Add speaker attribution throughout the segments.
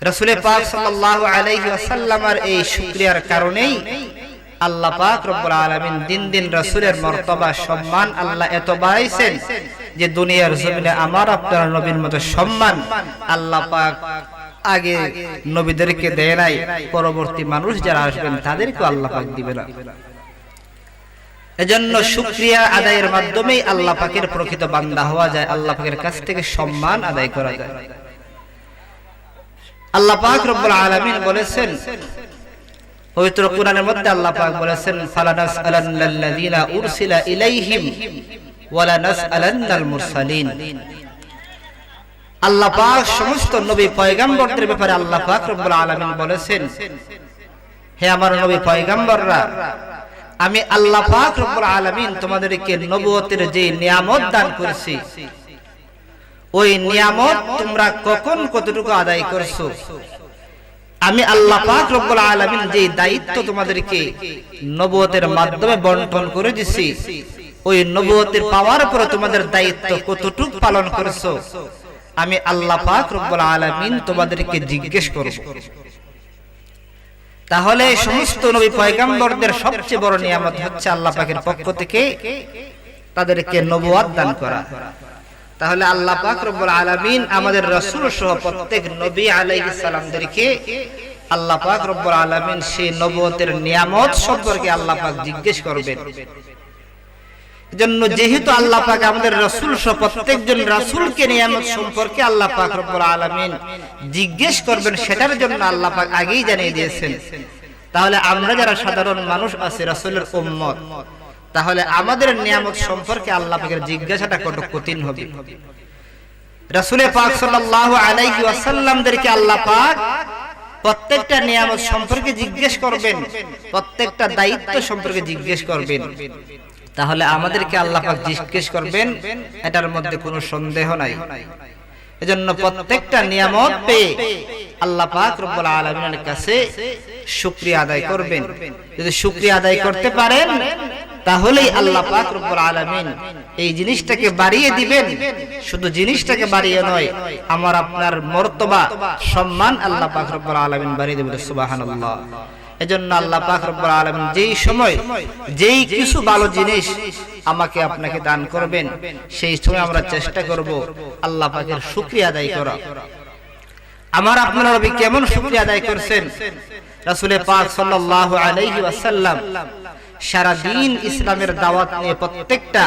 Speaker 1: রাসূল পাক সাল্লাল্লাহু আলাইহি ওয়াসাল্লামের এই শুকরিয়ার কারণেই আল্লাহ পাক রব্বুল আলামিন দিন দিন রাসূলের মর্তবা সম্মান আল্লাহ এত বাড়াইছেন যে দুনিয়ার জমিনে আমার আপনার নবীর মতো সম্মান আল্লাহ পাক আগে নবীদেরকে দেয় নাই, পরবর্তী মানুষ যারা আসবেন তাদেরকে আল্লাহ পাক দিবে না। এজন্য শুকরিয়া আদায়ের মাধ্যমেই আল্লাহ পাকের প্রকৃত বান্দা হওয়া যায়, আল্লাহ পাকের কাছ থেকে সম্মান আদায় করা যায়। আল্লাহ পাক রব্বুল আলামিন বলেছেন পবিত্র কোরআনের মধ্যে, আল্লাহ পাক বলেছেন ফালানাসআলান্নাল্লাযীনা উরসিলা ইলাইহিম ওয়ালা নাসআলান্নাল মুরসালিন। আল্লাহ পাক সমস্ত নবী পয়গম্বরদের ব্যাপারে আল্লাহ পাক রব্বুল আলামিন বলেছেন, হে আমার নবী পয়গম্বররা, আমি আল্লাহ পাক রব্বুল আলামিন তোমাদেরকে নবুয়তের যে নিয়ামত দান করেছি, ওই নিয়ামত তোমরা কখন কতটুকু আদায় করছো, আমি আল্লাহ পাক রব্বুল আলামিন যে দায়িত্ব তোমাদেরকে নবুয়তের মাধ্যমে বন্টন করে দিছি, ওই নবুয়তের পাওয়ার পরে তোমাদের দায়িত্ব কতটুকু পালন করেছো, আমি আল্লাহ পাক রব্বুল আলামিন তোমাদেরকে জিজ্ঞেস করব। তাহলে সমস্ত নবী পয়গম্বরদের সবচেয়ে বড় নিয়ামত হচ্ছে আল্লাহ পাকের পক্ষ থেকে তাদেরকে নবুয়ত দান করা। তাহলে আল্লাহ পাক রব্বুল আলামিন আমাদের রাসূল সহ প্রত্যেক নবী আলাইহিস সালামদেরকে আল্লাহ পাক রব্বুল আলামিন সেই নবুয়তের নিয়ামত সম্পর্কে আল্লাহ পাক জিজ্ঞেস করবেন। এজন্য যেহেতু আল্লাহ পাক আমাদের রাসূল সহ প্রত্যেকজন রাসূলকে নিয়ামত সম্পর্কে আল্লাহ পাক রব্বুল আলামিন জিজ্ঞেস করবেন, সেটার জন্য আল্লাহ পাক আগেই জানিয়ে দিয়েছেন। তাহলে আমরা যারা সাধারণ মানুষ আছি, রাসূলের উম্মত, তাহলে আমাদের নিয়ামত সম্পর্কে আল্লাহ পাকের জিজ্ঞাসাটা কত কঠিন হবে। রাসূল পাক সাল্লাল্লাহু আলাইহি ওয়াসাল্লামদেরকে আল্লাহ পাক প্রত্যেকটা নিয়ামত সম্পর্কে জিজ্ঞেস করবেন, প্রত্যেকটা দায়িত্ব সম্পর্কে জিজ্ঞেস করবেন। তাহলে আমাদেরকে আল্লাহ পাক জিজ্ঞেস করবেন, এটার মধ্যে কোনো সন্দেহ নাই। এজন্য প্রত্যেকটা নিয়ামত পেয়ে আল্লাহ পাক রব্বুল আলামিনের কাছে শুকরিয়া আদায় করবেন। যদি শুকরিয়া আদায় করতে পারেন, তাহলেই আল্লাহ পাক রব্বুল আলামিন এই জিনিসটাকে বাড়িয়ে দিবেন। শুধু জিনিসটাকে বাড়িয়ে নয়, আমার আপনার মর্তবা সম্মান আল্লাহ পাক রব্বুল আলামিন বাড়িয়ে দিবেন। সুবহানাল্লাহ। এজন্য আল্লাহ পাক রব্বুল আলামিন যেই সময় যেই কিছু ভালো জিনিস আমাকে আপনাকে দান করবেন, সেই সময় আমরা চেষ্টা করব আল্লাহ পাকের শুকরিয়া আদায় করা। আমার আপনার নবী কেমন শুকরিয়া আদায় করেছেন? রাসূল পাক সাল্লাল্লাহু আলাইহি ওয়াসাল্লাম সারা দিন ইসলামের দাওয়াত নিয়ে প্রত্যেকটা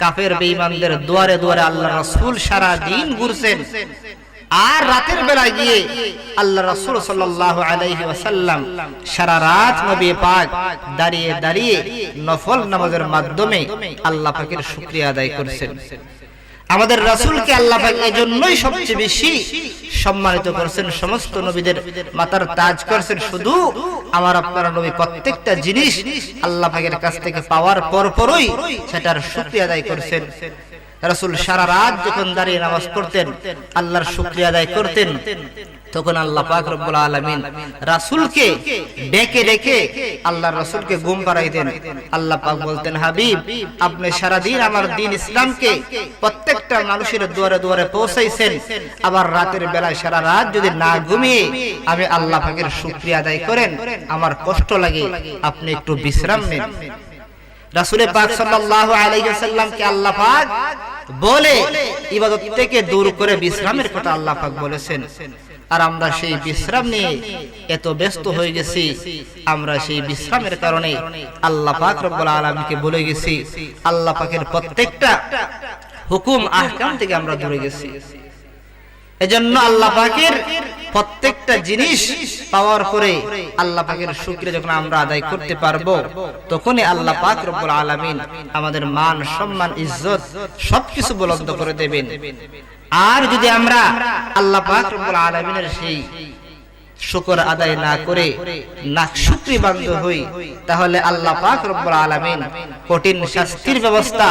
Speaker 1: কাফের বেঈমানদের দুয়ারে দুয়ারে আল্লাহ রাসূল সারা দিন ঘুরছেন। আর রাতের বেলায় গিয়ে আল্লাহ রাসূল সাল্লাল্লাহু আলাইহি ওয়াসাল্লাম সারা রাত নবী পাক দাঁড়িয়ে দাঁড়িয়ে নফল নামাজের মাধ্যমে আল্লাহ পাকের শুকরিয়া আদায় করেছেন। আমাদের রাসূলকে আল্লাহ পাক এজন্যই সবচেয়ে বেশি সম্মানিত করেছেন, সমস্ত নবীদের মাথার তাজ করেছেন। শুধু আমার আপনার নবী প্রত্যেকটা জিনিস আল্লাহ পাকের কাছ থেকে পাওয়ার পরপরই সেটার শুকরিয়া আদায় করেছেন। রাসূল সারা রাত যখন দাঁড়িয়ে নামাজ পড়তেন, আল্লাহর শুকরিয়া আদায় করতেন, তখন আল্লাহ পাক রব্বুল আলামিন রাসূলকে ডেকে ডেকে আল্লাহর রাসূলকে ঘুম পাড়াইতেন। আল্লাহ পাক বলতেন, হাবিব, আপনি সারা দিন আমার দ্বীন ইসলামকে প্রত্যেকটা মানুষের দুয়ারে দুয়ারে পৌঁছাইছেন, আবার রাতের বেলায় সারা রাত যদি না ঘুমিয়ে আমি আল্লাহ পাকের শুকরিয়া আদায় করেন, আমার কষ্ট লাগে, আপনি একটু বিশ্রাম নেন। রাসূল পাক সাল্লাল্লাহু আলাইহি ওয়াসাল্লামকে আল্লাহ পাক বলে ইবাদত থেকে দূর করে বিশ্রামের কথা আল্লাহ পাক বলেছেন। আর আমরা সেই বিশ্রাম নিয়ে এত ব্যস্ত হয়ে গেছি, আমরা সেই বিশ্রামের কারণে আল্লাহ পাক রব্বুল আলামিনকে ভুলে গেছি। আল্লাহ পাকের প্রত্যেকটা হুকুম আহকাম থেকে আমরা দূরে গেছি। এজন্য আল্লাহ পাকের প্রত্যেকটা জিনিস পাওয়ার পরে আল্লাহ পাকের শুকরিয়া যখন আমরা আদায় করতে পারবো, তখনই আল্লাহ পাক রব্বুল আলামিন আমাদের মান, সম্মান, ইজ্জত সবকিছু বুলন্দ করে দেবেন। আর যদি আমরা আল্লাহ পাক রব্বুল আলামিনের সেই শুকর আদায় না করে নাশুকরি বান্ধ হই, তাহলে আল্লাহ পাক রব্বুল আলামিন কঠিন শাস্তির ব্যবস্থা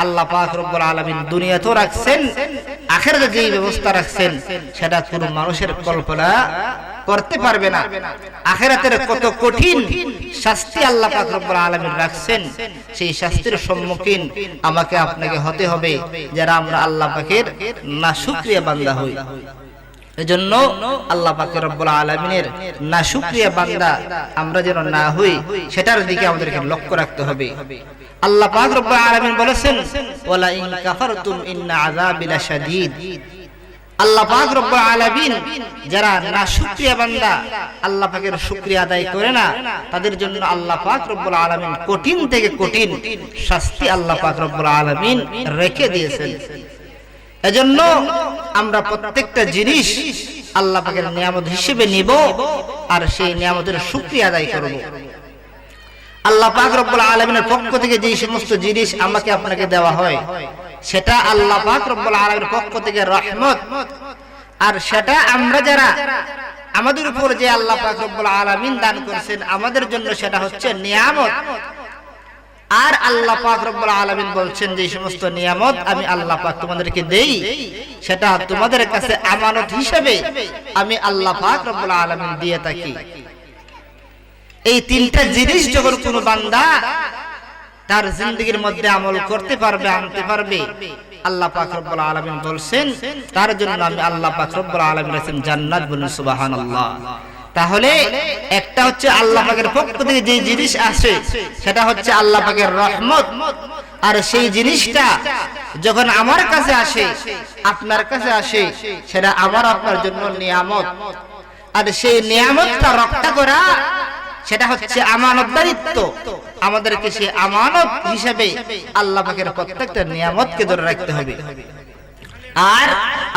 Speaker 1: আল্লাহ পাক রব্বুল আলামিন দুনিয়াতেও রাখছেন, আখিরাতে যেই ব্যবস্থা রাখছেন সেটা কোনো মানুষের কল্পনা করতে পারবে না। আখিরাতের কত কঠিন শাস্তি আল্লাহ পাক রব্বুল আলামিন রাখছেন, সেই শাস্তির সম্মুখীন আমাকে আপনাকে হতে হবে যারা আমরা আল্লাহ পাকের নাশুকরিয়া বান্দা হই। এজন্য আল্লাহ পাক রব্বুল আলামিনের নাশুকরিয়া বান্দা আমরা যেন না হই সেটার দিকে আমাদেরকে লক্ষ্য রাখতে হবে। আল্লাহ পাক রব্বুল আলামিন বলেছেন ওয়ালা ইন কাফারতুম ইন্না আযাবি লাশাদীদ। আল্লাহ পাক রব্বুল আলামিন যারা নাশুকরিয়া বান্দা আল্লাহ পাকের শুকরিয়া আদায় করে না তাদের জন্য আল্লাহ পাক রব্বুল আলামিন কঠিন থেকে কঠিন শাস্তি আল্লাহ পাক রব্বুল আলামিন রেখে দিয়েছেন। এজন্য আমরা প্রত্যেকটা জিনিস আল্লাহ পাকের নিয়ামত হিসেবে নিব আর সেই নিয়ামতের শুকরিয়া আদায় করব। আল্লাহ পাক রব্বুল আলামিনের পক্ষ থেকে যে সমস্ত জিনিস আমাকে আপনাকে দেওয়া হয় সেটা আল্লাহ পাক রব্বুল আলামিনের পক্ষ থেকে রহমত, আর সেটা আমরা যারা আমাদের উপর যে আল্লাহ পাক রব্বুল আলামিন দান করেছেন আমাদের জন্য সেটা হচ্ছে নিয়ামত। আর আল্লাহ পাক রব্বুল আলামিন বলছেন যে সমস্ত নিয়ামত আমি আল্লাহ পাক তোমাদেরকে দেই সেটা তোমাদের কাছে আমানত হিসেবে আমি আল্লাহ পাক রব্বুল আলামিন দিয়ে থাকি। এই তিনটা জিনিস যখন কোনো বান্দা তার জিন্দেগীর মধ্যে আমল করতে পারবে, আনতে পারবে, আল্লাহ পাক রব্বুল আলামিন বলছেন তার জন্য আমি আল্লাহ পাক রব্বুল আলামিন আছেন জান্নাত, বলুন সুবহানাল্লাহ। তাহলে একটা হচ্ছে আল্লাহ পাকের পক্ষ থেকে যে জিনিস আসে সেটা হচ্ছে আল্লাহ পাকের রহমত, আর সেই জিনিসটা যখন আমার কাছে আসে আপনার কাছে আসে সেটা আমার আপনার জন্য নিয়ামত। আর সেই নিয়ামতটা রক্ষা করা সেটা হচ্ছে আমানতদারিত্ব। আমাদেরকে সেই আমানত হিসেবে আল্লাহ পাকের প্রত্যেকটা নিয়ামতকে ধরে রাখতে হবে। আর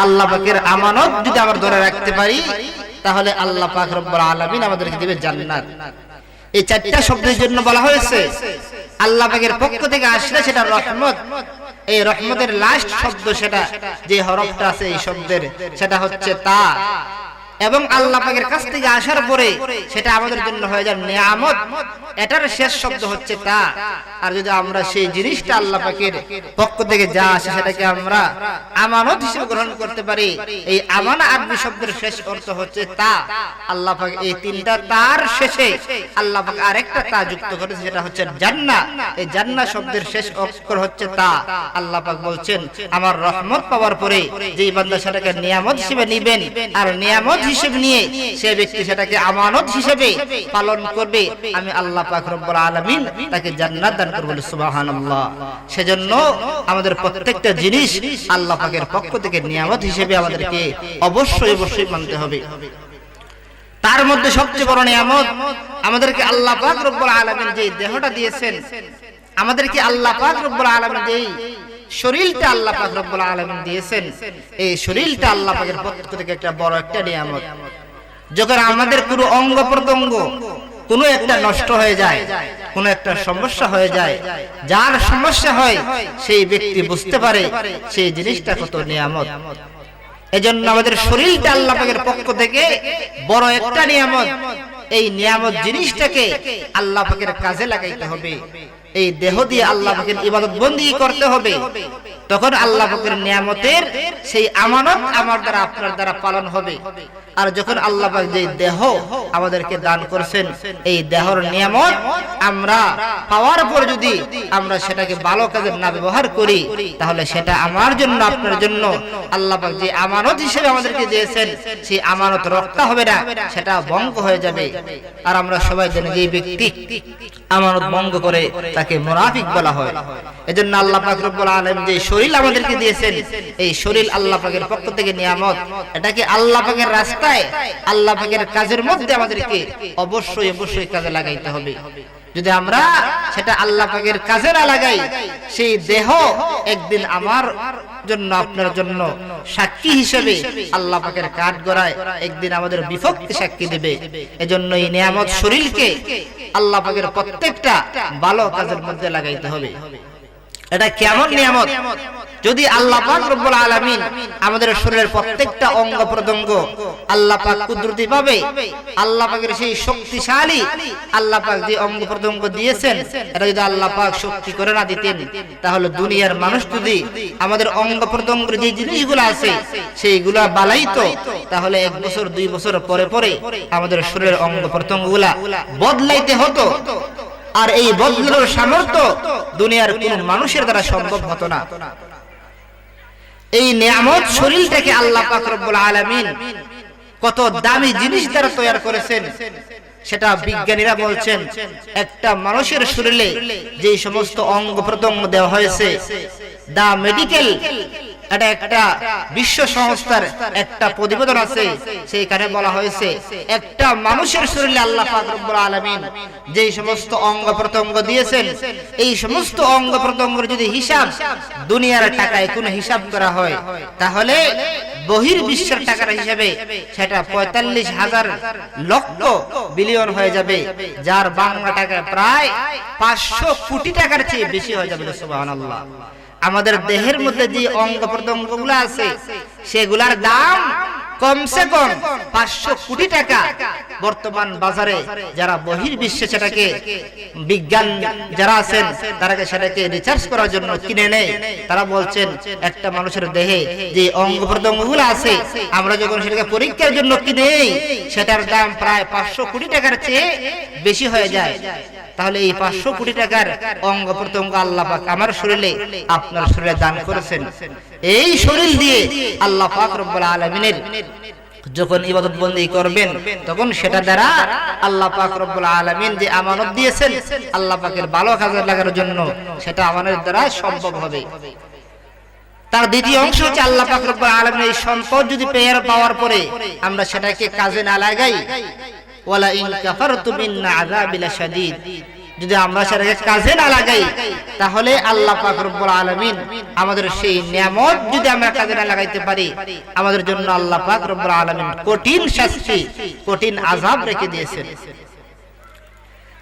Speaker 1: আল্লাহ পাকের আমানত যদি আমরা ধরে রাখতে পারি তাহলে আল্লাহ পাক রব্বুল আলামিন আমাদেরকে দিবে জান্নাত। এই চারটা শব্দের জন্য বলা হয়েছে আল্লাহ পাকের পক্ষ থেকে আসলে সেটা রহমত। এই রহমতের লাস্ট শব্দ সেটা যে হরফটা আছে এই শব্দের সেটা হচ্ছে তা, এবং আল্লাহ পাকের কাছ থেকে আসার পরে সেটা আমাদের জন্য হয়ে যায় নিয়ামত। এটার শেষ শব্দ হচ্ছে তা। আর যদি আমরা সেই জিনিসটা আল্লাহ পাকের পক্ষ থেকে যা আসে সেটাকে আমরা আমানত হিসেবে গ্রহণ করতে পারি, এই আমানা আরবি শব্দের শেষ অর্থ হচ্ছে তা। আল্লাহ পাক এই তিনটা তার শেষে আল্লাহ পাক আরেকটা তা যুক্ত করেছে সেটা হচ্ছে জান্নাহ। এই জান্নাহ শব্দের শেষ অক্ষর হচ্ছে তা। আল্লাহ পাক বলছেন আমার রহমত পাওয়ার পরে যেই বান্দা সেটাকে নিয়ামত হিসেবে নেবেন আর নিয়ামত হিসেবে নিয়ে সে ব্যক্তি সেটাকে আমানত হিসেবে পালন করবে, আমি আল্লাহ পাক রব্বুল আলামিন তাকে জান্নাত দান করব, সুবহানাল্লাহ। সেজন্য আমাদের প্রত্যেকটা জিনিস আল্লাহ পাকের পক্ষ থেকে নিয়ামত হিসেবে আমাদেরকে অবশ্যই অবশ্যই মানতে হবে। তার মধ্যে সবচেয়ে বড় নিয়ামত আমাদেরকে আল্লাহ পাক রব্বুল আলামিন যে দেহটা দিয়েছেন, আমাদেরকে আল্লাহ পাক রব্বুল আলামিন যেই শরীরটা আল্লাহ পাক রব্বুল আলামিন দিয়েছেন, এই শরীরটা আল্লাহ পাকের পক্ষ থেকে একটা বড় একটা নিয়ামত। যখন আমাদের পুরো অঙ্গ প্রত্যঙ্গ কোনো একটা নষ্ট হয়ে যায়, কোনো একটা সমস্যা হয়ে যায়, যার সমস্যা হয় সেই ব্যক্তি বুঝতে পারে সেই জিনিসটা কত নিয়ামত। এজন্য আমাদের শরীরটা আল্লাহ পাকের পক্ষ থেকে বড় একটা নিয়ামত। এই নিয়ামত জিনিসটাকে আল্লাহ পাকের কাজে লাগাইতে হবে। এই দেহ দিয়ে আল্লাহ পাকের ইবাদত বন্দেগী করতে হবে, তখন আল্লাহ পাকের নিয়ামতের সেই আমানত আমার দ্বারা আপনার দ্বারা পালন হবে। আর যখন আল্লাহ পাক যে দেহ আমাদেরকে দান করেছেন এই দেহর নিয়ামত আমরা পাওয়ার পর যদি আমরা সেটাকে ভালো কাজে না ব্যবহার করি তাহলে সেটা আমার জন্য আপনার জন্য আল্লাহ পাক যে আমানত হিসেবে আমাদেরকে দিয়েছেন সেই আমানত রক্ষা হবে না, সেটা ভঙ্গ হয়ে যাবে। আর আমরা সবাই জানি যে ব্যক্তি আমানত ভঙ্গ করে তাকে মুনাফিক বলা হয়। এজন্য আল্লাহ পাক রব্বুল আলামিন যে শরীর আমাদেরকে দিয়েছেন এই শরীর আল্লাহ পাকের পক্ষ থেকে নিয়ামত, এটাকে আল্লাহ পাকের রাস্তায় আল্লাহ পাকের কাজের মধ্যে আমাদেরকে অবশ্যই অবশ্যই কাজে লাগাইতে হবে। যদি আমরা সেটা আল্লাহ পাকের কাজে না লাগাই সেই দেহ একদিন আমার জন্য আপনার জন্য সাক্ষী হিসেবে আল্লাহ পাকের কাঠগড়ায় একদিন আমাদের বিপক্ষে সাক্ষী দেবে। এজন্য এই নিয়ামত শরীরকে আল্লাহ পাকের প্রত্যেকটা ভালো কাজের মধ্যে লাগাইতে হবে। এটা কেমন নিয়ামত? যদি আল্লাহ পাক রব্বুল আলামিন আমাদের শরীরের প্রত্যেকটা অঙ্গ প্রত্যঙ্গ আল্লাহ পাক কুদরতি ভাবে আল্লাহ পাকের সেই শক্তিশালী আল্লাহ পাক যে অঙ্গ প্রত্যঙ্গ দিয়েছেন এটা যদি আল্লাহ পাক শক্তি করে না দিতেন তাহলে দুনিয়ার মানুষ যদি আমাদের অঙ্গ প্রত্যঙ্গের যে জিনিসগুলো আছে সেইগুলা বালাইতো তাহলে 1 বছর 2 বছর পরে পরে আমাদের শরীরের অঙ্গ প্রত্যঙ্গগুলা বদলাইতে হতো। আর এই বদলানোর সামর্থ্য দুনিয়ার কোন মানুষের দ্বারা সম্ভব হতো না। এই নিয়ামত শরীরটাকে আল্লাহ পাক রব্বুল আলামিন কত দামি জিনিস তারা তৈরি করেছেন, সেটা বিজ্ঞানীরা বলছেন একটা মানুষের শরীরে যে সমস্ত অঙ্গ প্রত্যঙ্গ দেওয়া হয়েছে, দা মেডিকেল, এটা একটা বিশ্ব সংস্থার একটা প্রতিবেদন আছে, সেইখানে বলা হয়েছে একটা মানুষের শরীরে আল্লাহ পাক রব্বুল আলামিন যে সমস্ত অঙ্গ প্রত্যঙ্গ দিয়েছেন, এই সমস্ত অঙ্গ প্রত্যঙ্গের যদি হিসাব দুনিয়ার টাকায় কোন হিসাব করা হয়, তাহলে বহির্বিশ্বের টাকার হিসাবে সেটা ৪৫,০০০ লক্ষ বিলিয়ন হয়ে যাবে, যার বাংলা টাকায় প্রায় ৫০০ কোটি টাকার চেয়ে বেশি হয়ে যাবে। সুবহানাল্লাহ। আমাদের দেহের মধ্যে যে অঙ্গ প্রত্যঙ্গগুলো আছে সেগুলার দাম কমসে কম ৫০০ কোটি টাকা। বর্তমান বাজারে যারা বহির্বিশ্বে সেটাকে বিজ্ঞান যারা আছেন তারাকে সেটাকে রিসার্চ করার জন্য কিনে নেয়, তারা বলছেন একটা মানুষের দেহে যে অঙ্গ প্রত্যঙ্গগুলো আছে আমরা যখন সেটাকে পরীক্ষার জন্য কিনে সেটার দাম প্রায় ৫০০ কোটি টাকার চেয়ে বেশি হয়ে যায়। তাহলে এই ৫০০ কোটি টাকার অঙ্গ প্রত্যঙ্গ আল্লাহ পাক আমার শরীরে আপনার শরীরে দান করেছেন। এই শরীর দিয়ে আল্লাহ পাক রব্বুল আলামিনের যখন ইবাদত বন্দেগী করবেন তখন সেটা দ্বারা আল্লাহ পাক রব্বুল আলামিন যে আমানত দিয়েছেন আল্লাহ পাকের ভালো কাজে লাগানোর জন্য, সেটা আমাদের দ্বারা সম্ভব হবে। তার দ্বিতীয় অংশ হচ্ছে আল্লাহ পাক রব্বুল আলামিনের এই সম্পদ যদি পাওয়ার পরে আমরা সেটাকে কাজে না লাগাই, ওয়ালা ইন কাফারতুম ইন্না আযাবি লাশাদীদ, যদি আমরা সেটাকে কাজে না লাগাই তাহলে আল্লাহ পাক রব্বুল আলামিন আমাদের সেই নিয়ামত যদি আমরা কাজে না লাগাইতে পারি, আমাদের জন্য আল্লাহ পাক রব্বুল আলামিন কঠিন শাস্তি, কঠিন আযাব রেখে দিয়েছেন।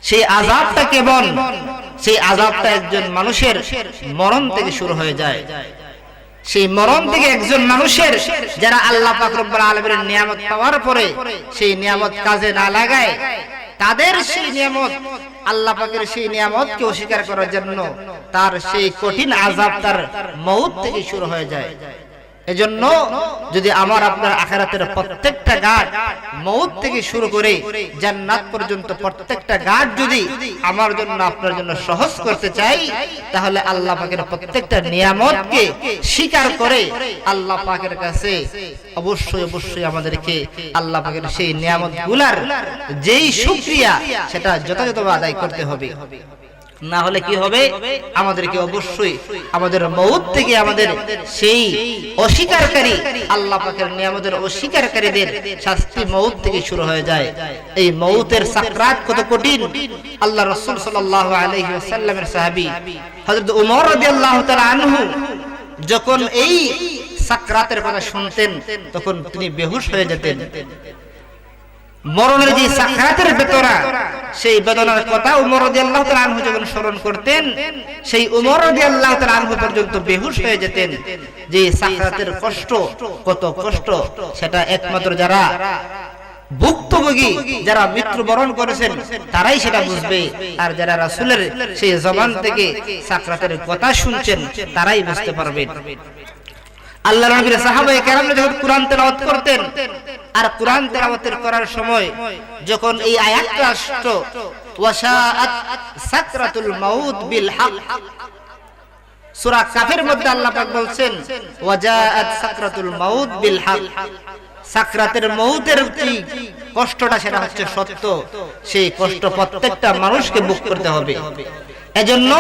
Speaker 1: সেই আযাবটা কেমন? সেই আযাবটা একজন মানুষের মরণ থেকে শুরু হয়ে যায়। সেই মরণ থেকে একজন মানুষের যারা আল্লাহ পাক রব্বুল আলামিনের নিয়ামত পাওয়ার পরে সেই নিয়ামত কাজে না লাগায়, তাদের সেই নিয়ামত আল্লাহ পাকের সেই নিয়ামতকে অস্বীকার করার জন্য তার সেই কঠিন আযাব তার মউত থেকে শুরু হয়ে যায়। এজন্য যদি আমার আপনার আখিরাতের প্রত্যেকটা ঘাট মউত থেকে শুরু করে জান্নাত পর্যন্ত প্রত্যেকটা ঘাট যদি আমার জন্য আপনার জন্য সহজ করতে চাই, তাহলে আল্লাহ পাকের প্রত্যেকটা নিয়ামতকে স্বীকার করে আল্লাহ পাকের কাছে অবশ্যই আমাদেরকে আল্লাহ পাকের সেই নিয়ামতগুলার যেই শুকরিয়া সেটা যথাযথভাবে আদায় করতে হবে। না হলে কি হবে? আমাদেরকে অবশ্যই আমাদের মউত থেকে আমাদের সেই অস্বীকারী আল্লাহ পাকের নিয়ামতের অস্বীকারীদের শাস্তি মউত থেকে শুরু হয়ে যায়। এই মউতের সাকরাত কত কঠিন! আল্লাহ রাসূল সাল্লাল্লাহু আলাইহি ওয়াসাল্লামের সাহাবী হযরত ওমর রাদিয়াল্লাহু তাআলা আনহু যখন এই সাকরাতের কথা শুনতেন তখন তিনি বেহুশ হয়ে যেতেন। মরণের যে সাকরাতের বেদনা, সেই বেদনার কথা ওমর রাদিয়াল্লাহু তাআলা আনহু যখন স্মরণ করতেন, সেই ওমর রাদিয়াল্লাহু তাআলা আনহু পর্যন্ত বেহুশ হয়ে যেতেন। যে সাকরাতের কষ্ট, কত কষ্ট, সেটা একমাত্র যারা ভুক্তভোগী, যারা মৃত্যুবরণ করেছেন তারাই সেটা বুঝবে, আর যারা রাসূলের সেই জবান থেকে সাকরাতের কথা শুনছেন তারাই বুঝতে পারবেন। আল্লাহর নবীর সাহাবায়ে কেরামরা যখন কুরআন তেলাওয়াত করতেন, আর কুরআন তেলাওয়াত করার সময় যখন এই আয়াতটা আসতো, ওয়াশাআত সাকরাতুল মাউত বিল হক, সূরা কাফের মধ্যে আল্লাহ পাক বলছেন ওয়াজাআত সাকরাতুল মাউত বিল হক, সাকরাতের মউতের যে কষ্টটা সেটা হচ্ছে সত্য, সেই কষ্ট প্রত্যেকটা মানুষকে ভোগ করতে হবে। এজন্য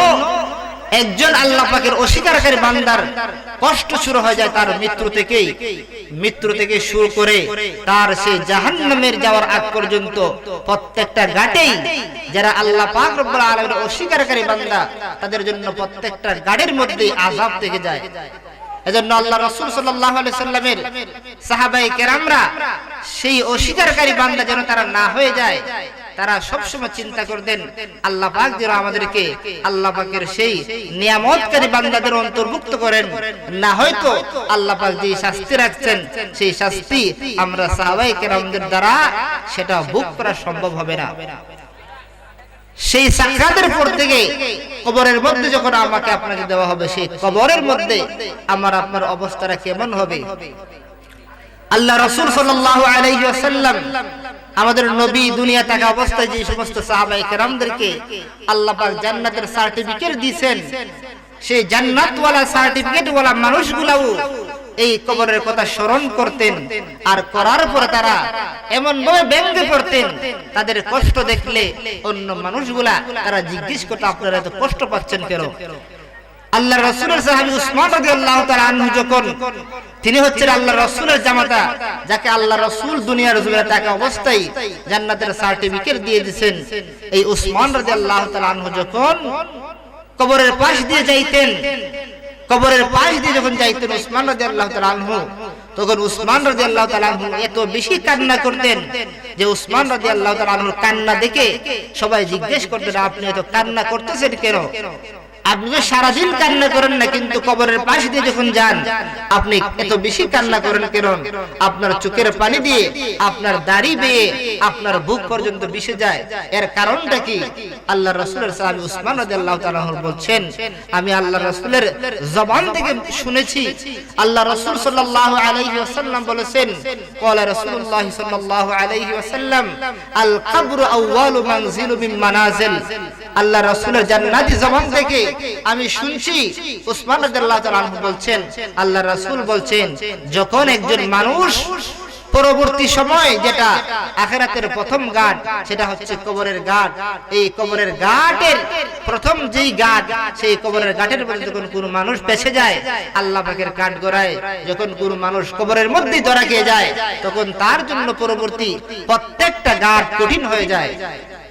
Speaker 1: একজন আল্লাহ পাকের অস্বীকারী বান্দার কষ্ট শুরু হয়ে যায় তার মৃত্যু থেকে শুরু করে তার সেই জাহান্নামের যাওয়ার আগ পর্যন্ত প্রত্যেকটা ঘাটেই যারা আল্লাহ পাক রব্বুল আলামিনের অস্বীকারী বান্দা তাদের জন্য প্রত্যেকটা ঘাটের মধ্যে আযাব থেকে যায়। এজন্য আল্লাহ রাসূল সাল্লাল্লাহু আলাইহি সাল্লামের সাহাবায়ে কেরামরা সেই অস্বীকারী বান্দা যেন তারা না হয়ে যায়, তারা সবসময় চিন্তা করতেন আল্লাহ পাক যেন আমাদেরকে আল্লাহ পাকের সেই নিয়ামতকারী বান্দাদের অন্তর্ভুক্ত করেন, না হয়তো আল্লাহ পাক যে শাস্তি রাখছেন সেই শাস্তি আমরা সাহাবায়ে কেরামদের দ্বারা সেটা ভোগ করা সম্ভব হবে না। সেই সাকরাতের পর থেকে কবরের মধ্যে যখন আমাকে আপনাকে দেওয়া হবে, সেই কবরের মধ্যে আমার আপনার অবস্থাটা কেমন হবে? আল্লাহ রাসূল সাল্লাল্লাহু আলাইহি ওয়াসাল্লাম আমাদের নবী দুনিয়া থাকা অবস্থায় যে সমস্ত সাহাবায়ে কেরামদেরকে আল্লাহ পাক জান্নাতের সার্টিফিকেট দিয়েছেন, সেই জান্নাতওয়ালা সার্টিফিকেটওয়ালা মানুষগুলাও এই কবরের কথা স্মরণ করতেন, আর করার পরে তারা এমন ভাবে ব্যঙ্গে পড়তেন, তাদের কষ্ট দেখলে অন্য মানুষগুলা তারা জিজ্ঞেস করতো আপনারা এত কষ্ট পাচ্ছেন কেন? আল্লাহ রাসূলের সাহাবী উসমান রাদিয়াল্লাহু তাআলা আনহু যখন, তিনি হচ্ছেন আল্লাহ রাসূলের জামাতা, যাকে আল্লাহ রাসূল দুনিয়ার জমিনে থাকা অবস্থায় জান্নাতের সার্টিফিকেট দিয়ে দিয়েছেন, এই উসমান রাদিয়াল্লাহু তাআলা আনহু যখন কবরের পাশ দিয়ে যাইতেন, কবরের পাশ দিয়ে যখন যাইতেন উসমান রাদিয়াল্লাহু তাআলা আনহু, তখন উসমান রাদিয়াল্লাহু তাআলা আনহু এত বেশি কান্না করতেন যে উসমান রাদিয়াল্লাহু তাআলা আনহুর কান্না দেখে সবাই জিজ্ঞেস করতেন আপনি এত কান্না করতেছেন কেন? আপনি তো সারাদিন কান্না করেন না, কিন্তু কবরের পাশ দিয়ে যখন যান আপনি এত বেশি কান্না করেন কেন? আপনার চোখের পানি দিয়ে আপনার দাড়ি বেয়ে আপনার বুক পর্যন্ত মিশে যায়, এর কারণটা কি? আল্লাহ রাসূলের সাহাবী উসমান রাদিয়াল্লাহু তাআলা বলছেন, আমি আল্লাহ রাসূলের জবান থেকে শুনেছি, আল্লাহ রাসূল সাল্লাল্লাহু আলাইহি ওয়াসাল্লাম বলেছেন, ক্বালা রাসূলুল্লাহ সাল্লাল্লাহু আলাইহি ওয়াসাল্লাম, আল কবরু আউয়ালু মানজিলু মিন মানাজিল। আল্লাহ রাসূলের জান্নাতি জবান থেকে আমি শুনছি, উসমান রাদিয়াল্লাহু তাআলা আনহু বলছেন, আল্লাহ রাসূল বলছেন, যখন একজন মানুষ পরবর্তী সময় যেটা আখিরাতের প্রথম ঘাট, সেটা হচ্ছে কবরের ঘাট, এই কবরের ঘাটের প্রথম যেই ঘাট, সেই কবরের ঘাটের মধ্যে যখন কোনো মানুষ পেছে যায়, আল্লাহ পাকের কাঠ গড়ায়, যখন কোনো মানুষ কবরের মধ্যে ধরা খেয়ে যায়, তখন তার জন্য পরবর্তী প্রত্যেকটা ঘাট কঠিন হয়ে যায়।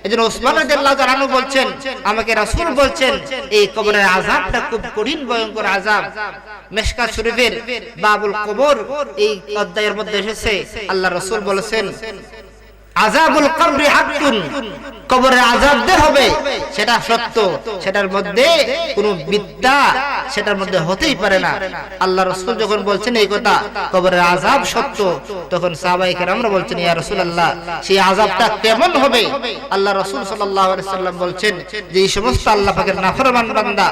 Speaker 1: এজন্য উসমান রাদিয়াল্লাহু তাআলা আনহু বলছেন, আমাকে রাসূল বলছেন এই কবরের আযাবটা খুব কঠিন ভয়ঙ্কর আযাব। মিশকাত শরীফের বাবুল কবর এই অধ্যায়ের মধ্যে এসেছে, আল্লাহ রাসূল বলেছেন, আযাবুল কবরি হাক্কুন, কবরের আযাব যে হবে সেটা সত্য, সেটার মধ্যে কোনো মিথ্যা সেটার মধ্যে হতেই পারে না। আল্লাহ রাসূল যখন বলছেন এই কথা, কবরের আযাব সত্য, তখন সাহাবায়ে কেরামরা বলছেন, ইয়া রাসূলুল্লাহ সেই আযাবটা কেমন হবে? আল্লাহ রাসূল সাল্লাল্লাহু আলাইহি ওয়াসাল্লাম বলছেন, যে এই সমস্ত আল্লাহ পাকের নাফরমান বান্দা,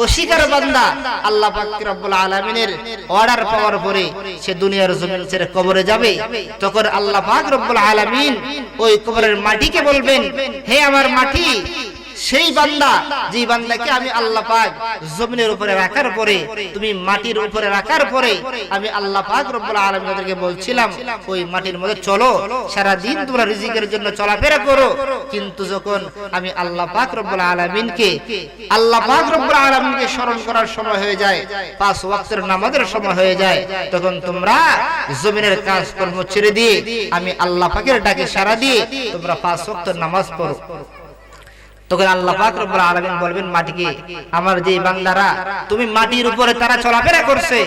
Speaker 1: অস্বীকার বান্দা, আল্লাহ পাক রব্বুল আলামিনের অর্ডার পাওয়ার পরে সে দুনিয়ার জমিন ছেড়ে কবরে যাবে, তখন আল্লাহ পাক রব্বুল আলামিন ওই কবরের মাটিকে বলবেন, হে আমার মাটি, সেই বান্দা যে বান্দাকে আমি আল্লাহ পাক জমিনের উপরে রাখার পরে, তুমি মাটির উপরে রাখার পরে আমি আল্লাহ পাক রব্বুল আলামিন তাদেরকে বলছিলাম ওই মাটির মধ্যে চলো, সারা দিন তোমরা রিজিকের জন্য চলাফেরা করো, কিন্তু যখন আমি আল্লাহ পাক রব্বুল আলামিনকে স্মরণ করার সময় হয়ে যায়, 5 ওয়াক্তের নামাজের সময় হয়ে যায়, তখন তোমরা জমিনের কাজকর্ম ছেড়ে দিয়ে আমি আল্লাহ পাকের ডাকে সাড়া দিয়ে তোমরা 5 ওয়াক্তের নামাজ পড়ো। তখন আল্লাহ পাক রব্বুল আলামিন বলবেন মাটিকে, আমার যে বান্দারা তুমি মাটির উপরে তারা চলাফেরা করছে,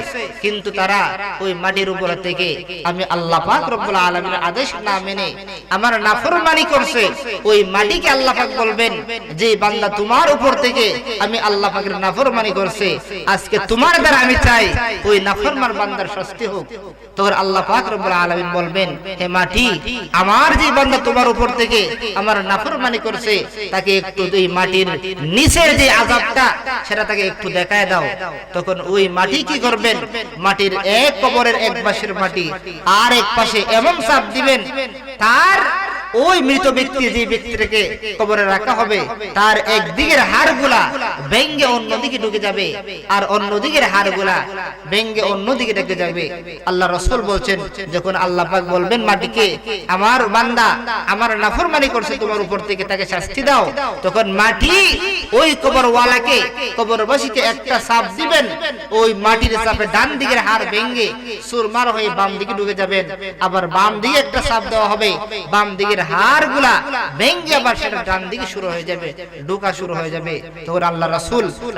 Speaker 1: কিন্তু তারা ওই মাটির উপরে থেকে আমি আল্লাহ পাক রব্বুল আলামিনের আদেশ না মেনে আমার নাফরমানি করছে, ওই মাটিকে আল্লাহ পাক বলবেন, যে বান্দা তোমার উপর থেকে আমি আল্লাহ পাকের নাফরমানি করছে, আজকে তোমার দ্বারা আমি চাই ওই নাফরমান বান্দার শাস্তি হোক। তখন আল্লাহ পাক রব্বুল আলামিন বলবেন, হে মাটি, আমার যে বান্দা তোমার উপর থেকে আমার নাফরমানি করছে, তাকে একটু এই মাটির নিচের যে আযাবটা সেটা তাকে একটু দেখায় দাও। তখন ওই মাটি কি করবেন, মাটির এক কবরের এক পাশের মাটি আর এক পাশে এমন চাপ দিবেন, তার ওই মৃত ব্যক্তি যে ব্যক্তিটাকে কবরে রাখা হবে তার একদিকের হাড়গুলা ভেঙে অন্যদিকে ঢুকে যাবে, আর অন্যদিকের হাড়গুলা ভেঙে অন্যদিকে ঢুকে যাবে। আল্লাহ রাসূল বলছেন, যখন আল্লাহ পাক বলবেন মাটিকে, আমার বান্দা আমার নাফরমানি করছে তোমার উপর থেকে, তাকে শাস্তি দাও, তখন মাটি ওই কবরওয়ালাকে, কবরবাসীকে একটা চাপ দিবেন, ওই মাটির চাপে ডান দিকের হাড় ভেঙে সুরমার হয়ে বাম দিকে ঢুকে যাবেন, আবার বাম দিকে একটা চাপ দেওয়া হবে, বাম দিকের হাড়গুলা ভেঙে আবার সেটা ডান দিকে শুরু হয়ে যাবে, ঢোকা শুরু হয়ে যাবে। তখন আল্লাহ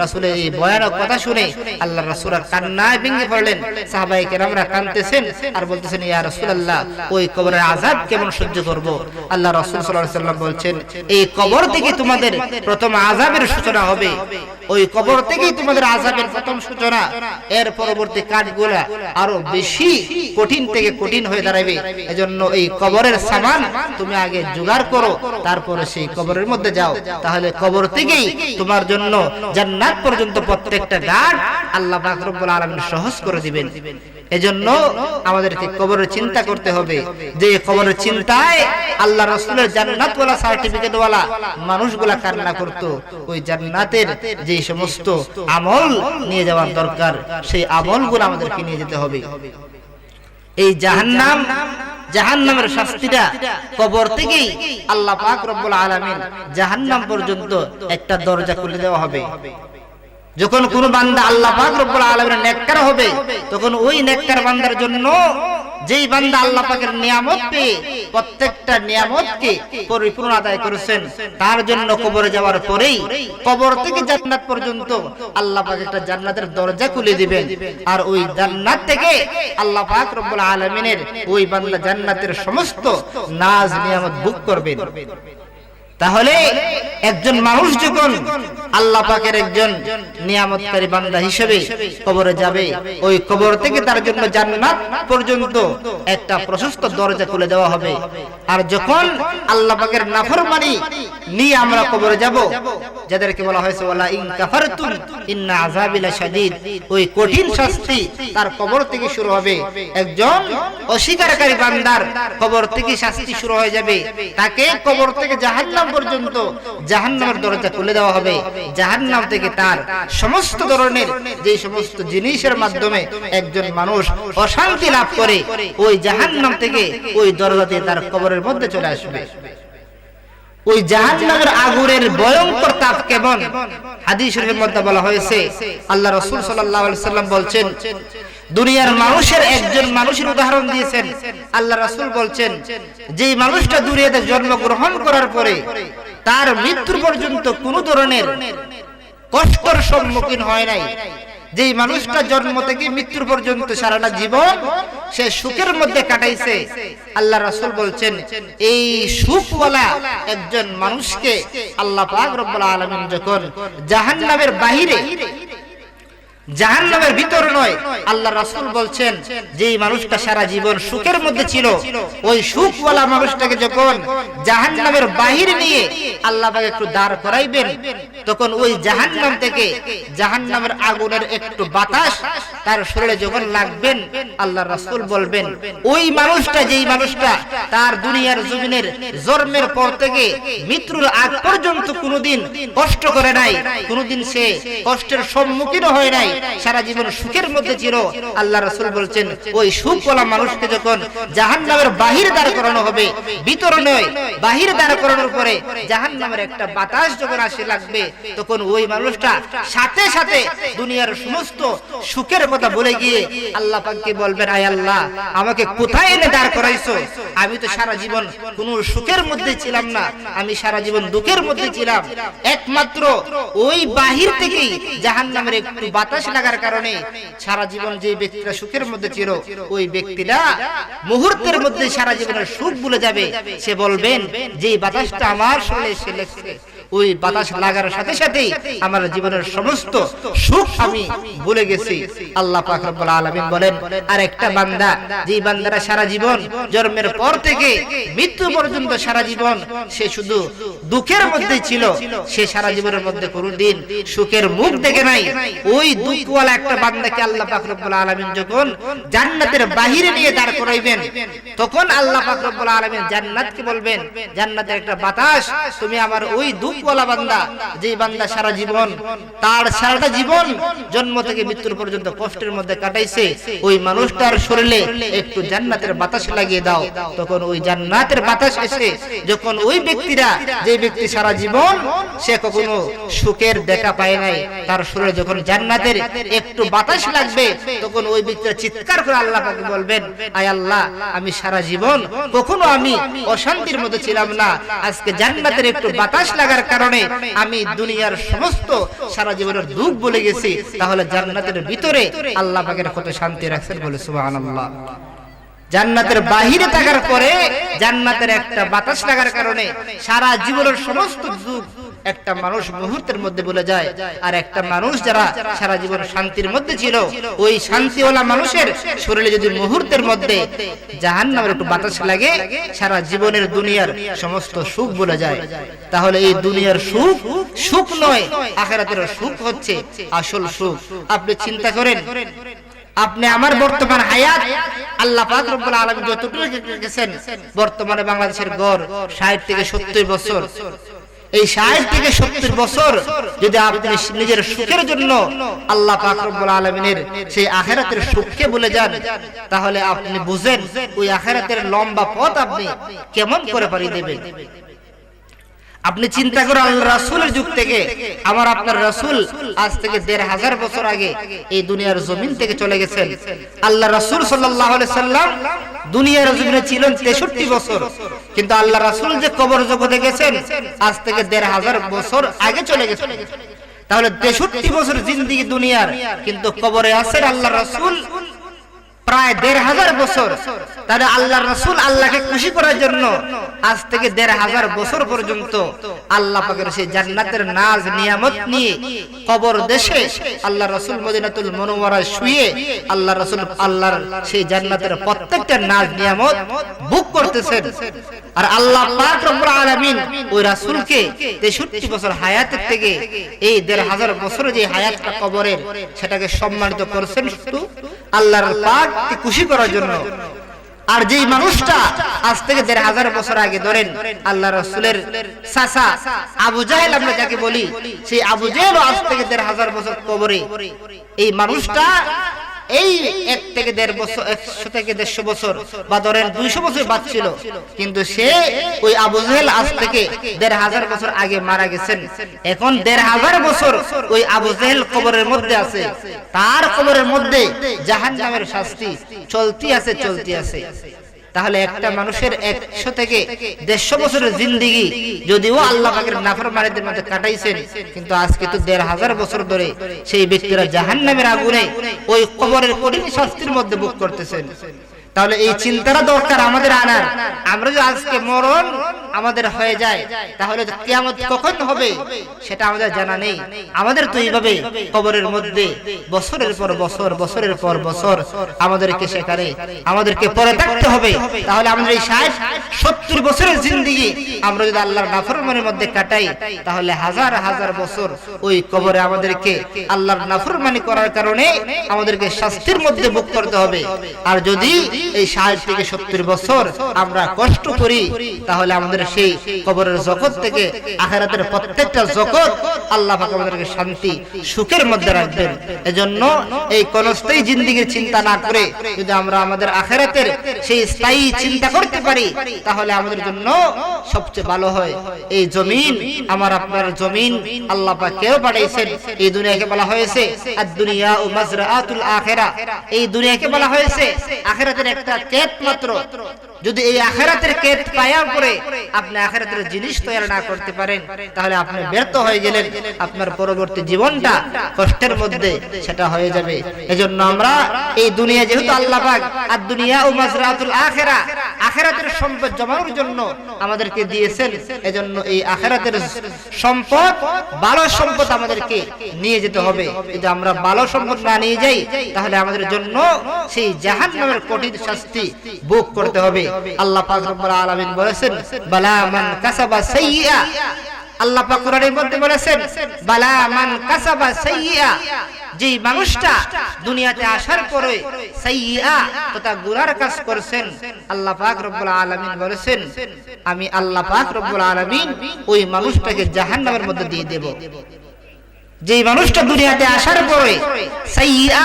Speaker 1: রাসূলের এই ভয়ানক কথা শুনে আল্লাহ রাসূল কান্নায় ভেঙে পড়লেন, সাহাবায়ে কেরামরা কাঁদতেছেন আর বলতেছেন, ইয়া রাসূলুল্লাহ ওই কবরের আযাব কেমন সহ্য করব? আল্লাহ রাসূল সাল্লাল্লাহু আলাইহি ওয়াসাল্লাম বলছেন, এই কবর থেকে তোমাদের প্রথম আযাবের সূচনা হবে, ওই কবর থেকেই তোমাদের আযাবের প্রথম সূচনা, এর পরবর্তী কাজগুলা আরো বেশি কঠিন থেকে কঠিন হয়ে দাঁড়াবে। এজন্য এই কবরের সামান তুমি আগে জোগাড় করো, তারপরে সেই কবরের মধ্যে যাও, তাহলে কবর থেকেই তোমার জন্য জান্নাত পর্যন্ত প্রত্যেকটা ঘাট আল্লাহ পাক রব্বুল আলামিন সহজ করে দিবেন। এজন্য আমাদেরকে কবরের চিন্তা করতে হবে, যে কবরের চিন্তায় আল্লাহ রাসূলের জান্নাতওয়ালা সার্টিফিকেটওয়ালা মানুষগুলা কান্না করত, ওই জান্নাতের যে সমস্ত আমল নিয়ে যাওয়ার দরকার সেই আমলগুলো আমাদেরকে নিয়ে যেতে হবে। এই জাহান্নামের শাস্তিটা কবর থেকেই আল্লাহ পাক রব্বুল আলামিন জাহান্নাম পর্যন্ত একটা দরজা খুলে দেওয়া হবে। যখন কোন বান্দা আল্লাহ পাক রব্বুল আলামিনের নেককার হবে, তখন ওই নেককার বান্দার জন্য, যেই বান্দা আল্লাহ পাকের নিয়ামত পেয়ে প্রত্যেকটা নিয়ামতকে পরিপূর্ণ আদায় করেছেন, তার জন্য কবরে যাওয়ার পরেই কবর থেকে জান্নাত পর্যন্ত আল্লাহ পাক একটা জান্নাতের দরজা খুলে দিবেন। আর ওই জান্নাত থেকে আল্লাহ পাক রব্বুল আলামিনের ওই বান্দা জান্নাতের সমস্ত নাজ নিয়ামত ভোগ করবেন। তাহলে একজন মানুষ যখন আল্লাহ পাকের একজন নিয়ামতকারী বান্দা হিসেবে কবরে যাবে, ওই কবর থেকে তার জন্য জান্নাত পর্যন্ত একটা প্রশস্ত দরজা খুলে দেওয়া হবে। আর যখন আল্লাহ পাকের নাফরমানি নিয়ে আমরা কবরে যাব, যাদেরকে বলা হয়েছে ওয়ালা ইন কাফারতুম ইন্না আযাবি লাশাদীদ, ওই কঠিন শাস্তি তার কবর থেকে শুরু হবে। একজন অস্বীকারী বান্দার কবর থেকে শাস্তি শুরু হয়ে যাবে, তাকে কবর থেকে জাহান্নাম পর্যন্ত জাহান্নামের দরজা খুলে দেওয়া হবে। জাহান্নাম থেকে তার সমস্ত ধরনের যে সমস্ত জিনিসের মাধ্যমে একজন মানুষ অশান্তি লাভ করে, ওই জাহান্নাম থেকে ওই দরজা দিয়ে তার কবরের মধ্যে চলে আসবে। ওই জাহান্নামের আগুনের ভয়ঙ্কর তাপ কেমন, হাদিস শরীফের মধ্যে বলা হয়েছে, আল্লাহ রাসূল সাল্লাল্লাহু আলাইহি সাল্লাম বলছেন, দুনিয়ার মানুষের একজন মানুষের উদাহরণ দিয়েছেন। আল্লাহ রাসূল বলছেন, যে মানুষটা দুনিয়াতে জন্মগ্রহণ করার পরে তার মৃত্যু পর্যন্ত কোনো ধরনের কষ্টের সম্মুখীন হয় নাই, যেই মানুষটা জন্ম থেকে মৃত্যু পর্যন্ত সারাটা জীবন সে সুখের মধ্যে কাটাইছে, আল্লাহ রাসূল বলছেন, এই সুখওয়ালা একজন মানুষকে আল্লাহ পাক রব্বুল আলামিন যখন জাহান্নামের বাহিরে, জাহান্নামের ভিতর নয়, আল্লাহ রাসূল বলছেন, যেই মানুষটা সারা জীবন সুখের মধ্যে ছিল, ওই সুখওয়ালা মানুষটাকে যখন জাহান্নামের বাহিরে নিয়ে আল্লাহ পাক একটু দাঁড় করাইবেন, তখন ওই জাহান্নাম থেকে জাহান্নামের আগুনের একটু বাতাস তার শরীরে যখন লাগবেন, আল্লাহ রাসূল বলবেন, ওই মানুষটা, যেই মানুষটা তার দুনিয়ার জমিনের জন্মের পর থেকে মৃত্যুর আগ পর্যন্ত কোনোদিন কষ্ট করে নাই, কোনোদিন সে কষ্টের সম্মুখীন হয় নাই, সারা জীবন সুখের মধ্যে ছিল, আল্লাহ রাসূল বলছেন, ওই সুখওয়ালা মানুষকে যখন জাহান্নামের বাহিরে দাঁড় করানো হবে, ভিতরে নয় বাহিরে দাঁড় করানোর পরে জাহান্নামের একটা বাতাস যখন আসে লাগবে, তখন ওই মানুষটা সাথে সাথে দুনিয়ার সমস্ত সুখের কথা বলে গিয়ে আল্লাহ পাককে বলবেন, আয় আল্লাহ, আমাকে কোথায় এনে দাঁড় করাইছো? আমি তো সারা জীবন কোনো সুখের মধ্যে ছিলাম না, আমি সারা জীবন দুঃখের মধ্যে ছিলাম। একমাত্র ওই বাহির থেকেই জাহান্নামের একটু বাতাস লাগার কারণে সারা জীবন যে ব্যক্তিরা সুখের মধ্যে ছিল, ওই ব্যক্তিরা মুহূর্তের মধ্যে সারা জীবনের সুখ ভুলে যাবে। সে বলবেন, যে বাতাসটা আমার শরীরে এসে লেগেছে, ওই বাতাস লাগার সাথে সাথেই আমার জীবনের সমস্ত সুখ আমি ভুলে গেছি। আল্লাহ পাক রব্বুল আলামিন বলেন, আর একটা বান্দা, যেই বান্দারা সারা জীবন জন্মের পর থেকে মৃত্যু পর্যন্ত সারা জীবন সে শুধু দুঃখের মধ্যে ছিল, সে সারা জীবনের মধ্যে কোনোদিন সুখের মুখ দেখে নাই, ওই দুঃখওয়ালা একটা বান্দাকে আল্লাহ পাক রব্বুল আলামিন যখন জান্নাতের বাহিরে নিয়ে দাঁড় করাইবেন, তখন আল্লাহ পাক রব্বুল আলামিন জান্নাতকে বলবেন, জান্নাতের একটা বাতাস, তুমি আমার ওই দুঃখওয়ালা বান্দা, যে বান্দা সারা জীবন, তার সারাটা জীবন জন্ম থেকে মৃত্যুর পর্যন্ত কষ্টের মধ্যে কাটাইছে, ওই মানুষটার শরীরে একটু জান্নাতের বাতাস লাগিয়ে দাও। তখন ওই জান্নাতের বাতাস এসে যখন ওই ব্যক্তিরা, যে ব্যক্তি সারা জীবন সে কখনো সুখের দেখা পায় নাই, তার শরীরে যখন জান্নাতের একটু বাতাস লাগবে, তখন ওই ব্যক্তিরা চিৎকার করে আল্লাহ পাকে বলবেন, আয় আল্লাহ, আমি সারা জীবন কখনো আমি অশান্তির মধ্যে ছিলাম না, আজকে জান্নাতের একটু বাতাস লাগার কারণে আমি দুনিয়ার সমস্ত সারা জীবনের দুঃখ ভুলে গেছি। তাহলে জান্নাতের ভিতরে আল্লাহ পাকের কত শান্তি রাখছেন, বলে সুবহানাল্লাহ। জান্নাতের বাহিরে থাকার পরে জান্নাতের একটা বাতাস লাগার কারণে সারা জীবনের সমস্ত দুঃখ একটা মানুষ মুহূর্তের মধ্যে ভুলে যায়। আর একটা মানুষ যারা সারা জীবন শান্তির মধ্যে ছিল, ওই শান্তিওয়ালা মানুষের শরীরে যদি মুহূর্তের মধ্যে জাহান্নামের একটু বাতাস লাগে, সারা জীবনের দুনিয়ার সমস্ত সুখ ভুলে যায়। তাহলে এই দুনিয়ার সুখ সুখ নয়, আখিরাতের সুখ হচ্ছে আসল সুখ। আপনি চিন্তা করেন, আপনি আমার বর্তমান হায়াত আল্লাহ পাক রব্বুল আলামিন যতটুকু রেখেছেন, বর্তমানে বাংলাদেশের গড় 60 থেকে 70 বছর। এই 60 থেকে 70 বছর যদি আপনি নিজের সুখের জন্য আল্লাহ পাক রব্বুল আলামিনের সেই আখিরাতের সুখকে ভুলে যান, তাহলে আপনি বুঝেন ওই আখিরাতের লম্বা পথ আপনি কেমন করে পাড়ি দেবেন। আপনি চিন্তা করে আল্লাহর রাসূলের যুগ থেকে আমার আপনার রাসূল আজ থেকে 1500 বছর আগে এই দুনিয়ার জমিন থেকে চলে গেছেন। আল্লাহ রাসূল সাল্লাল্লাহু আলাইহি সাল্লাম দুনিয়ার জমিনে ছিলেন 63 বছর, কিন্তু আল্লাহ রাসূল যে কবর জগতে গেছেন আজ থেকে 1500 বছর আগে চলে গেছেন। তাহলে 63 বছর জিন্দেগি দুনিয়ার, কিন্তু কবরে আছেন আল্লাহর রাসূল প্রায় 1500 বছর। তাহলে আল্লাহর রাসূল আল্লাহকে খুশি করার জন্য আজ থেকে 1500 বছর পর্যন্ত আল্লাহ পাকের সেই জান্নাতের নাজ নিয়ামত নিয়ে কবর দেশে আল্লাহর রাসূল মদিনাতুল মুনাওয়ারায় শুয়ে আল্লাহর রাসূল আল্লাহর সেই জান্নাতের প্রত্যেকটা নাজ নিয়ামত ভোগ করতেছেন। আর আল্লাহ পাক রব্বুল আলামিন ওই রাসূলকে 63 বছর হায়াতের থেকে এই 1500 বছর যে হায়াতটা কবরের, সেটাকে সম্মানিত করেছেন শুধু আল্লাহর পাক খুশি করার জন্য। আর যেই মানুষটা আজ থেকে 1500 বছর আগে ধরেন আল্লাহ রাসূলের চাচা আবু জাহেল আমরা যাকে বলি, সেই আবু জাহেল আজ থেকে 1500 বছর কবরে। এই মানুষটা এই 1 থেকে 1.5 বছর, 100 থেকে 150 বছর বা ধরেন 200 বছর বাঁচছিল, কিন্তু সে ওই আবু জাহেল আজ থেকে 1500 বছর আগে মারা গেছেন। এখন 1500 বছর ওই আবু জাহেল কবরের মধ্যে আছে, তার কবরের মধ্যে জাহান্নামের শাস্তি চলতি আছে। তাহলে একটা মানুষের 100 থেকে 150 বছরের জিন্দেগি যদিও আল্লাহ পাকের নাফরমানিদের মধ্যে কাটাইছেন, কিন্তু আজকে তো 1500 বছর ধরে সেই ব্যক্তিরা জাহান্নামের আগুনে ওই কবরের কঠিন শাস্তির মধ্যে ভোগ করতেছেন। তাহলে এই চিন্তাটা দরকার আমাদের আনার। আমরা যদি আজকে মরণ আমাদের হয়ে যায়, তাহলে কিয়ামত কখন হবে সেটা আমাদের জানা নেই। আমাদের তো এইভাবে কবরের মধ্যে বছরের পর বছর আমাদেরকে সেখানে আমাদেরকে পড়ে থাকতে হবে। তাহলে আমাদের এই 60-70 বছরের জিন্দেগি আমরা যদি আল্লাহর নাফরমানির মধ্যে কাটাই, তাহলে হাজার হাজার বছর ওই কবরে আমাদেরকে আল্লাহর নাফরমানি করার কারণে আমাদেরকে শাস্তির মধ্যে ভোগ করতে হবে। আর যদি এই 60 থেকে 70 বছর আমরা কষ্ট করি, তাহলে আমাদের সেই কবরের জগৎ থেকে আখিরাতের প্রত্যেকটা জগৎ আল্লাহ পাক আমাদেরকে শান্তি সুখের মধ্যে রাখবেন। এজন্য এই ক্ষণস্থায়ী জিন্দেগির চিন্তা না করে যদি আমরা আমাদের আখিরাতের সেই স্থায়ী চিন্তা করতে পারি, তাহলে আমাদের জন্য সবচেয়ে ভালো হয়। এই জমিন আমার আপনার জমিন আল্লাহ পাক কেউ পাঠাইছেন। এই দুনিয়াকে বলা হয়েছে আদ-দুনিয়া ও মাজরাআতুল আখিরা। এই দুনিয়াকে বলা হয়েছে আখিরাতের একটা ক্ষেত মাত্র। যদি এই আখিরাতের ক্ষেত পাওয়ার পরে আপনি আখিরাতের জিনিস তৈরি না করতে পারেন, তাহলে আপনি ব্যর্থ হয়ে গেলেন। আপনার পরবর্তী জীবনটা কষ্টের মধ্যে সেটা হয়ে যাবে। এজন্য আমরা এই দুনিয়া যেহেতু আল্লাহ পাক আদ-দুনিয়া ও মাজরাআতুল আখিরা, আখিরাতের সম্পদ জমানোর জন্য আমাদেরকে দিয়েছেন, এজন্য এই আখিরাতের সম্পদ, ভালো সম্পদ আমাদেরকে নিয়ে যেতে হবে। যদি আমরা ভালো সম্পদ না নিয়ে যাই, তাহলে আমাদের জন্য সেই জাহান্নামের কঠিন শাস্তি ভোগ করতে হবে। আল্লাহ পাক রব্বুল আলামিন বলেছেন বালা মান কাসাবা সাইয়্যা। আল্লাহ পাক কোরআনের মধ্যে বলেছেন বালা মান কাসাবা সাইয়্যা, যে মানুষটা দুনিয়াতে আসার পরে সাইয়্যা তথা গুনার কাজ করেছেন, আল্লাহ পাক রব্বুল আলামিন বলেছেন আমি আল্লাহ পাক রব্বুল আলামিন ওই মানুষটাকে জাহান্নামের মধ্যে দিয়ে দেব। যে মানুষটা দুনিয়াতে আসার পরে সাইয়্যা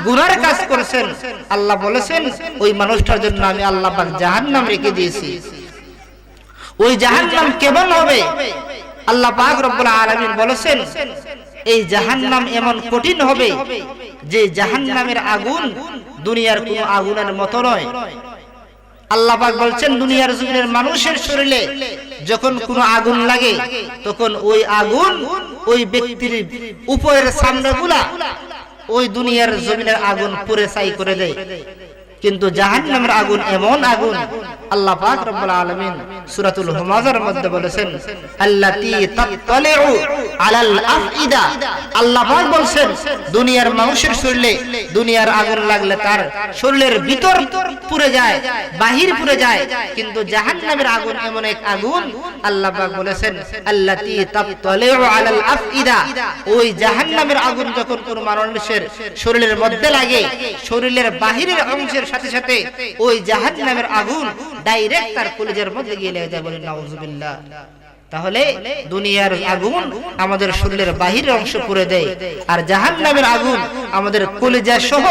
Speaker 1: গুনার কাজ করেছেন, আল্লাহ বলেছেন ওই মানুষটার জন্য আমি আল্লাহ পাক জাহান্নাম রেখে দিয়েছি। ওই জাহান্নাম কেমন হবে? আল্লাহ পাক রব্বুল আলামিন বলেছেন এই জাহান্নাম এমন কঠিন হবে যে জাহান্নামের আগুন দুনিয়ার কোনো আগুনের মতো নয়। আল্লাহ পাক বলছেন দুনিয়ার জমিনের মানুষের শরীরে যখন কোনো আগুন লাগে, তখন ওই আগুন ওই ব্যক্তির উপরের চামড়াগুলা ওই দুনিয়ার জমিনের আগুন পুড়ে ছাই করে দেয়। কিন্তু জাহান্নামের আগুন এমন আগুন, আল্লাহ পাক রব্বুল আলামিন সূরাতুল হুমাযার মধ্যে বলেছেন আল্লাতী তাত্তালিউ আলাল আফইদা। আল্লাহ পাক বলেন দুনিয়ার মানুষের শরীরে দুনিয়ার আগুন লাগলে তার শরীরের ভিতর পুড়ে যায়, বাহির পুড়ে যায়, কিন্তু জাহান্নামের আগুন এমন এক আগুন, আল্লাহ পাক বলেছেন আল্লাতী তাত্তালিউ আলাল আফইদা। ওই জাহান্নামের আগুন যখন কোন মানুষের শরীরের মধ্যে লাগে, শরীরের বাহিরের অংশের সাথে সাথে ওই জাহান্নামের আগুন ডাইরেক্ট তার কলিজার মধ্যে গিয়ে লেগে যায়, বলেন নাউযুবিল্লাহ। তাহলে দুনিয়ার আগুন আমাদের শরীরের বাহিরের অংশ পুড়ে দেয়, আর জাহান্নামের আগুন আমাদের কলিজা সহ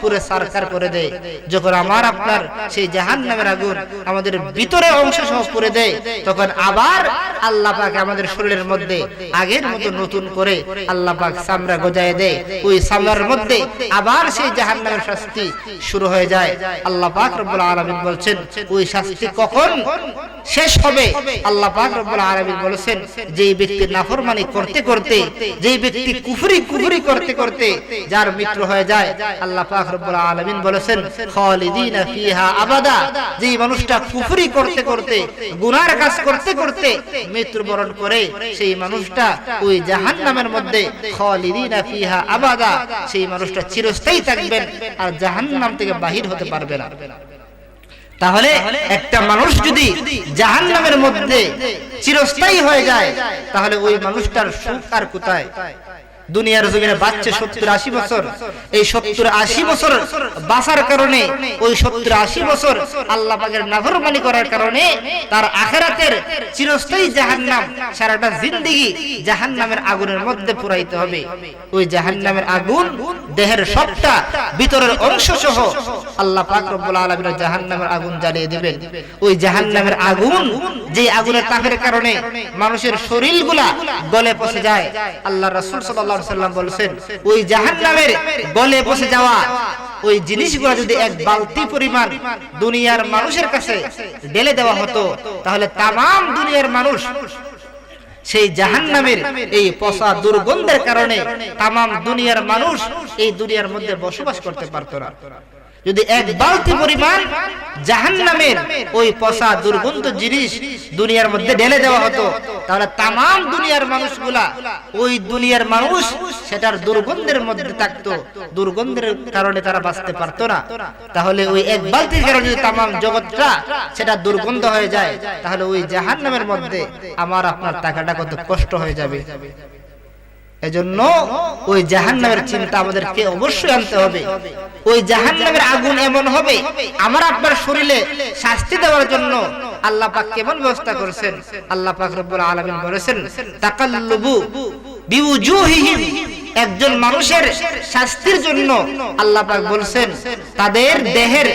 Speaker 1: পুরো সারকার করে দেয়। যখন আমার আপনার সেই জাহান্নামের আগুন আমাদের ভিতরের অংশ সহ পুড়ে দেয়, তখন আবার আল্লাহ পাক আমাদের শরীরের মধ্যে আগের মতো নতুন করে আল্লাহ পাক চামড়া গজায় দেয়। ওই চামড়ার মধ্যে আবার সেই জাহান্নামের শাস্তি শুরু হয়ে যায়। আল্লাহ পাক রব্বুল আলামিন বলছেন, ওই শাস্তি কখন শেষ হবে? আল্লাহ পাক রব্বুল আলামিন বলেছেন, যেই ব্যক্তি নাফরমানি করতে করতে, যেই ব্যক্তি কুফরি করতে করতে যার মৃত্যু হয়ে যায়, আল্লাহ পাক রব্বুল আলামিন বলেছেন খালিদিনা ফিহা আবাদা। যেই মানুষটা কুফরি করতে করতে, গুনার কাজ করতে করতে মৃত্যুবরণ করে, সেই মানুষটা ওই জাহান্নামের মধ্যে খালিদিনা ফিহা আবাদা, সেই মানুষটা চিরস্থায়ী থাকবেন আর জাহান্নাম থেকে বাহির হতে পারবে না। তাহলে একটা মানুষ যদি জাহান্নামের মধ্যে চিরস্থায়ী হয়ে যায়, তাহলে ওই মানুষটার সুখ আর কোথায়? দুনিয়ার জমিনে বাঁচছে 70-80 বছর, এই 70-80 বছর বাঁচার কারণে, ওই 70-80 বছর আল্লাহ পাকের নাফরমানি করার কারণে তার আখিরাতের চিরস্থায়ী জাহান্নাম, সারাটা জিন্দেগি জাহান্নামের আগুনের মধ্যে পুরাইতে হবে। ওই জাহান্নামের আগুন দেহের সবটা ভিতরের অংশ সহ আল্লাহ পাক রব্বুল আলামিন জাহান্নামের আগুন জ্বালিয়ে দিবেন। ওই জাহান্নামের আগুন, যে আগুনের তাপের কারণে মানুষের শরীরগুলা গলে পচে যায়, আল্লাহ রাসূল সাল্লাল্লাহু আলাইহি ওয়াসাল্লাম বলেছেন, ওই জাহান্নামের গলে পচে যাওয়া ওই জিনিসগুলো যদি এক বালতি পরিমাণ দুনিয়ার মানুষের কাছে ঢেলে দেওয়া হতো, তাহলে তামাম দুনিয়ার মানুষ সেই জাহান্নামের এই পচা দুর্গন্ধের কারণে তামাম দুনিয়ার মানুষ এই দুনিয়ার মধ্যে বসবাস করতে পারতো না। যদি এক বালতি পরিমাণ জাহান্নামের ওই পচা দুর্গন্ধ জিনিস দুনিয়ার মধ্যে ঢেলে দেওয়া হতো, তাহলে তামাম দুনিয়ার মানুষগুলা, ওই দুনিয়ার মানুষ সেটার দুর্গন্ধের মধ্যে থাকতো, দুর্গন্ধের কারণে তারা বাঁচতে পারতো না। তাহলে ওই এক বালতির কারণে যদি তামাম জগৎটা সেটা দুর্গন্ধ হয়ে যায়, তাহলে ওই জাহান্নামের মধ্যে আমার আপনার টাকাটা কত কষ্ট হয়ে যাবে। এজন্য ওই জাহান্নামের চিন্তা আমাদেরকে অবশ্যই আনতে হবে। ওই জাহান্নামের আগুন এমন হবে, আমার আপনার শরীরে শাস্তি দেওয়ার জন্য আল্লাহ পাক কেমন ব্যবস্থা করেছেন? আল্লাহ পাক রব্বুল আলামিন বলেছেন, তাকাল্লুবু বিউজুহিহিম। একজন মানুষের শাস্তির জন্য আল্লাহ পাক বলেছেন, তাদের দেহের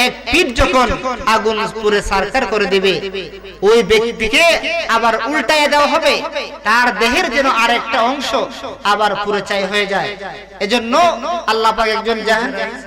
Speaker 1: এক পিঠ যখন আগুন পুরে সারকার করে দিবে, ওই ব্যক্তিকে আবার উল্টায় দেওয়া হবে, তার দেহের যেন আরেকটা অংশ আবার পুরে ছাই হয়ে যায়। এজন্য আল্লাহ পাক একজন